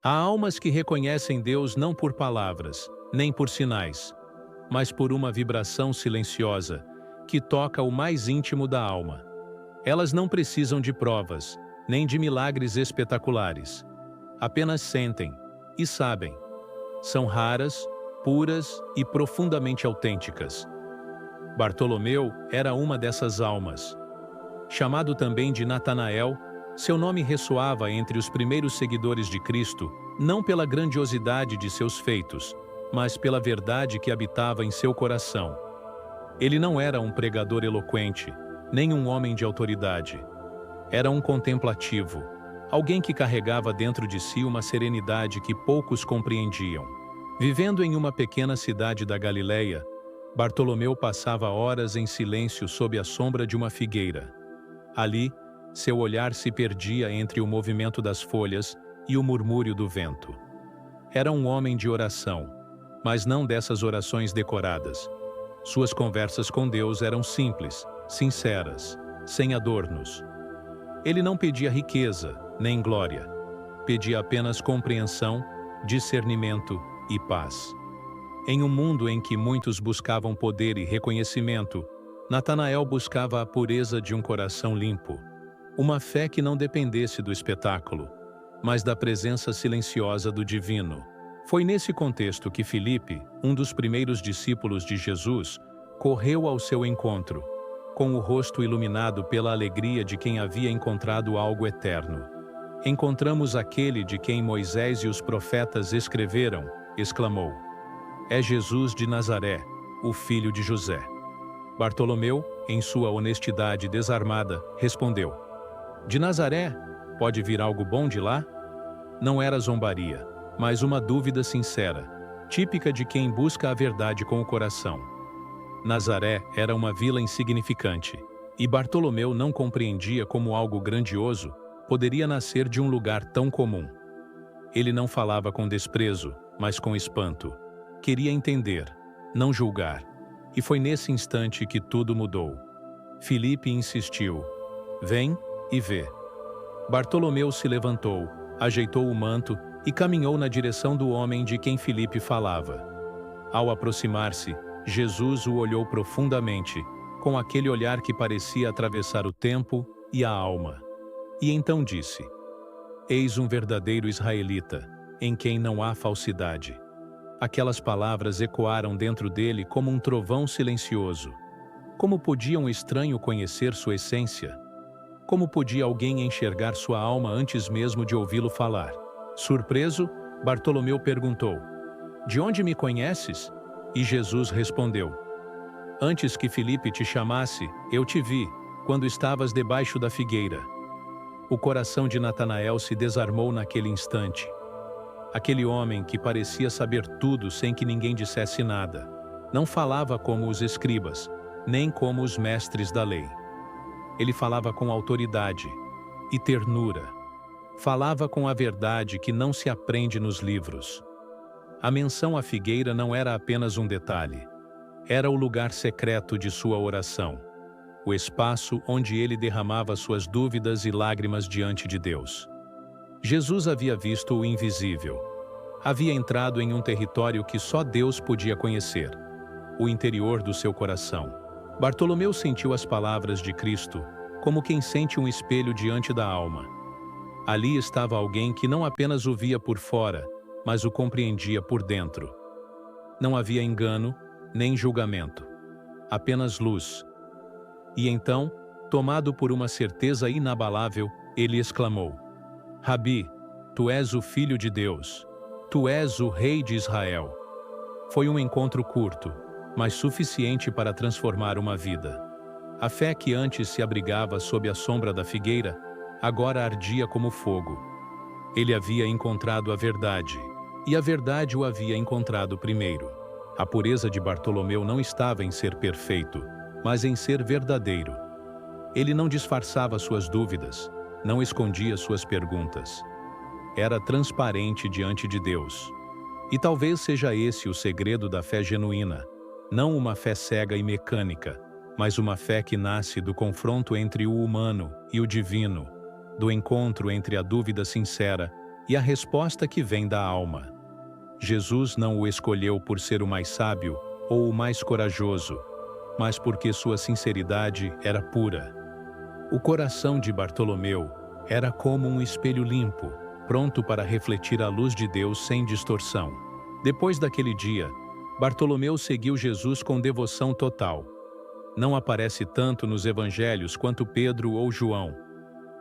Há almas que reconhecem Deus não por palavras, nem por sinais, mas por uma vibração silenciosa que toca o mais íntimo da alma. Elas não precisam de provas, nem de milagres espetaculares. Apenas sentem e sabem. São raras, puras e profundamente autênticas. Bartolomeu era uma dessas almas. Chamado também de Natanael, seu nome ressoava entre os primeiros seguidores de Cristo, não pela grandiosidade de seus feitos, mas pela verdade que habitava em seu coração. Ele não era um pregador eloquente, nem um homem de autoridade. Era um contemplativo, alguém que carregava dentro de si uma serenidade que poucos compreendiam. Vivendo em uma pequena cidade da Galileia, Bartolomeu passava horas em silêncio sob a sombra de uma figueira. Ali, seu olhar se perdia entre o movimento das folhas e o murmúrio do vento. Era um homem de oração, mas não dessas orações decoradas. Suas conversas com Deus eram simples, sinceras, sem adornos. Ele não pedia riqueza, nem glória. Pedia apenas compreensão, discernimento e paz. Em um mundo em que muitos buscavam poder e reconhecimento, Natanael buscava a pureza de um coração limpo, uma fé que não dependesse do espetáculo, mas da presença silenciosa do divino. Foi nesse contexto que Filipe, um dos primeiros discípulos de Jesus, correu ao seu encontro, com o rosto iluminado pela alegria de quem havia encontrado algo eterno. "Encontramos aquele de quem Moisés e os profetas escreveram", exclamou. "É Jesus de Nazaré, o filho de José." Bartolomeu, em sua honestidade desarmada, respondeu: "De Nazaré, pode vir algo bom de lá?" Não era zombaria, mas uma dúvida sincera, típica de quem busca a verdade com o coração. Nazaré era uma vila insignificante, e Bartolomeu não compreendia como algo grandioso poderia nascer de um lugar tão comum. Ele não falava com desprezo, mas com espanto. Queria entender, não julgar. E foi nesse instante que tudo mudou. Filipe insistiu: "Vem e vê." Bartolomeu se levantou, ajeitou o manto e caminhou na direção do homem de quem Filipe falava. Ao aproximar-se, Jesus o olhou profundamente, com aquele olhar que parecia atravessar o tempo e a alma. E então disse: "Eis um verdadeiro israelita, em quem não há falsidade." Aquelas palavras ecoaram dentro dele como um trovão silencioso. Como podia um estranho conhecer sua essência? Como podia alguém enxergar sua alma antes mesmo de ouvi-lo falar? Surpreso, Bartolomeu perguntou: "De onde me conheces?" E Jesus respondeu: "Antes que Filipe te chamasse, eu te vi, quando estavas debaixo da figueira." O coração de Natanael se desarmou naquele instante. Aquele homem que parecia saber tudo sem que ninguém dissesse nada, não falava como os escribas, nem como os mestres da lei. Ele falava com autoridade e ternura. Falava com a verdade que não se aprende nos livros. A menção à figueira não era apenas um detalhe. Era o lugar secreto de sua oração, o espaço onde ele derramava suas dúvidas e lágrimas diante de Deus. Jesus havia visto o invisível. Havia entrado em um território que só Deus podia conhecer, o interior do seu coração. Bartolomeu sentiu as palavras de Cristo como quem sente um espelho diante da alma. Ali estava alguém que não apenas o via por fora, mas o compreendia por dentro. Não havia engano, nem julgamento. Apenas luz. E então, tomado por uma certeza inabalável, ele exclamou: "Rabi, tu és o Filho de Deus. Tu és o Rei de Israel." Foi um encontro curto, mas suficiente para transformar uma vida. A fé que antes se abrigava sob a sombra da figueira, agora ardia como fogo. Ele havia encontrado a verdade, e a verdade o havia encontrado primeiro. A pureza de Bartolomeu não estava em ser perfeito, mas em ser verdadeiro. Ele não disfarçava suas dúvidas, não escondia suas perguntas. Era transparente diante de Deus. E talvez seja esse o segredo da fé genuína, não uma fé cega e mecânica, mas uma fé que nasce do confronto entre o humano e o divino, do encontro entre a dúvida sincera e a resposta que vem da alma. Jesus não o escolheu por ser o mais sábio ou o mais corajoso, mas porque sua sinceridade era pura. O coração de Bartolomeu era como um espelho limpo, pronto para refletir a luz de Deus sem distorção. Depois daquele dia, Bartolomeu seguiu Jesus com devoção total. Não aparece tanto nos evangelhos quanto Pedro ou João,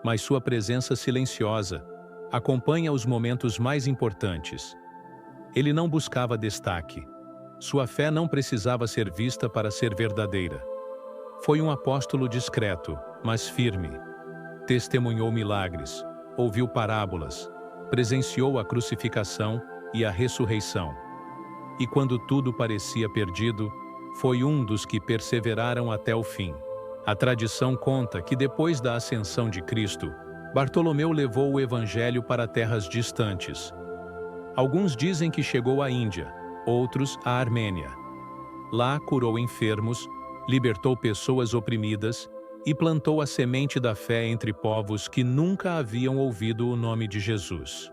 mas sua presença silenciosa acompanha os momentos mais importantes. Ele não buscava destaque. Sua fé não precisava ser vista para ser verdadeira. Foi um apóstolo discreto, mas firme. Testemunhou milagres, ouviu parábolas, presenciou a crucificação e a ressurreição. E quando tudo parecia perdido, foi um dos que perseveraram até o fim. A tradição conta que depois da ascensão de Cristo, Bartolomeu levou o evangelho para terras distantes. Alguns dizem que chegou à Índia, outros à Armênia. Lá curou enfermos, libertou pessoas oprimidas e plantou a semente da fé entre povos que nunca haviam ouvido o nome de Jesus.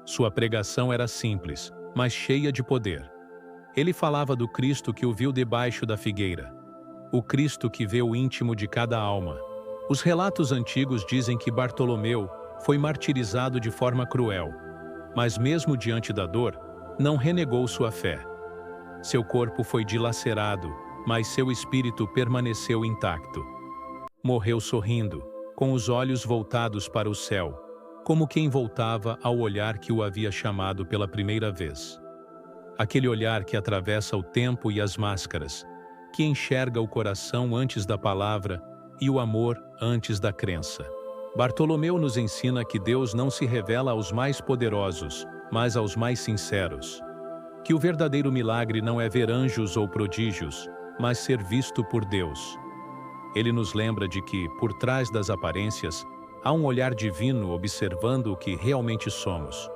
Sua pregação era simples, mas cheia de poder. Ele falava do Cristo que o viu debaixo da figueira, o Cristo que vê o íntimo de cada alma. Os relatos antigos dizem que Bartolomeu foi martirizado de forma cruel, mas mesmo diante da dor, não renegou sua fé. Seu corpo foi dilacerado, mas seu espírito permaneceu intacto. Morreu sorrindo, com os olhos voltados para o céu, como quem voltava ao olhar que o havia chamado pela primeira vez. Aquele olhar que atravessa o tempo e as máscaras, que enxerga o coração antes da palavra e o amor antes da crença. Bartolomeu nos ensina que Deus não se revela aos mais poderosos, mas aos mais sinceros. Que o verdadeiro milagre não é ver anjos ou prodígios, mas ser visto por Deus. Ele nos lembra de que, por trás das aparências, há um olhar divino observando o que realmente somos.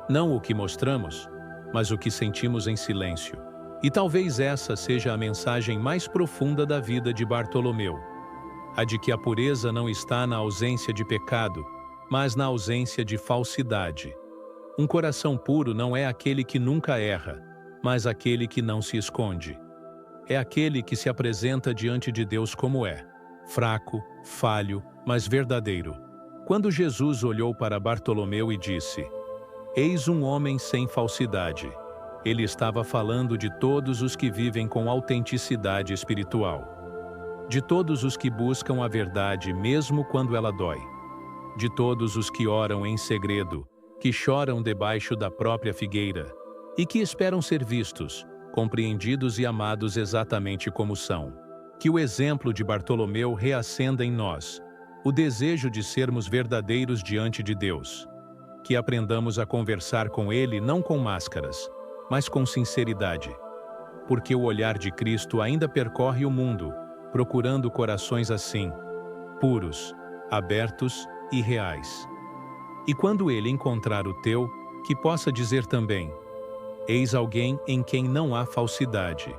Não o que mostramos, mas o que sentimos em silêncio. E talvez essa seja a mensagem mais profunda da vida de Bartolomeu. A de que a pureza não está na ausência de pecado, mas na ausência de falsidade. Um coração puro não é aquele que nunca erra, mas aquele que não se esconde. É aquele que se apresenta diante de Deus como é, fraco, falho, mas verdadeiro. Quando Jesus olhou para Bartolomeu e disse: "Eis um homem sem falsidade", ele estava falando de todos os que vivem com autenticidade espiritual. De todos os que buscam a verdade mesmo quando ela dói. De todos os que oram em segredo, que choram debaixo da própria figueira, e que esperam ser vistos, compreendidos e amados exatamente como são. Que o exemplo de Bartolomeu reacenda em nós o desejo de sermos verdadeiros diante de Deus. Que aprendamos a conversar com Ele não com máscaras, mas com sinceridade. Porque o olhar de Cristo ainda percorre o mundo, procurando corações assim, puros, abertos e reais. E quando Ele encontrar o teu, que possa dizer também: "Eis alguém em quem não há falsidade."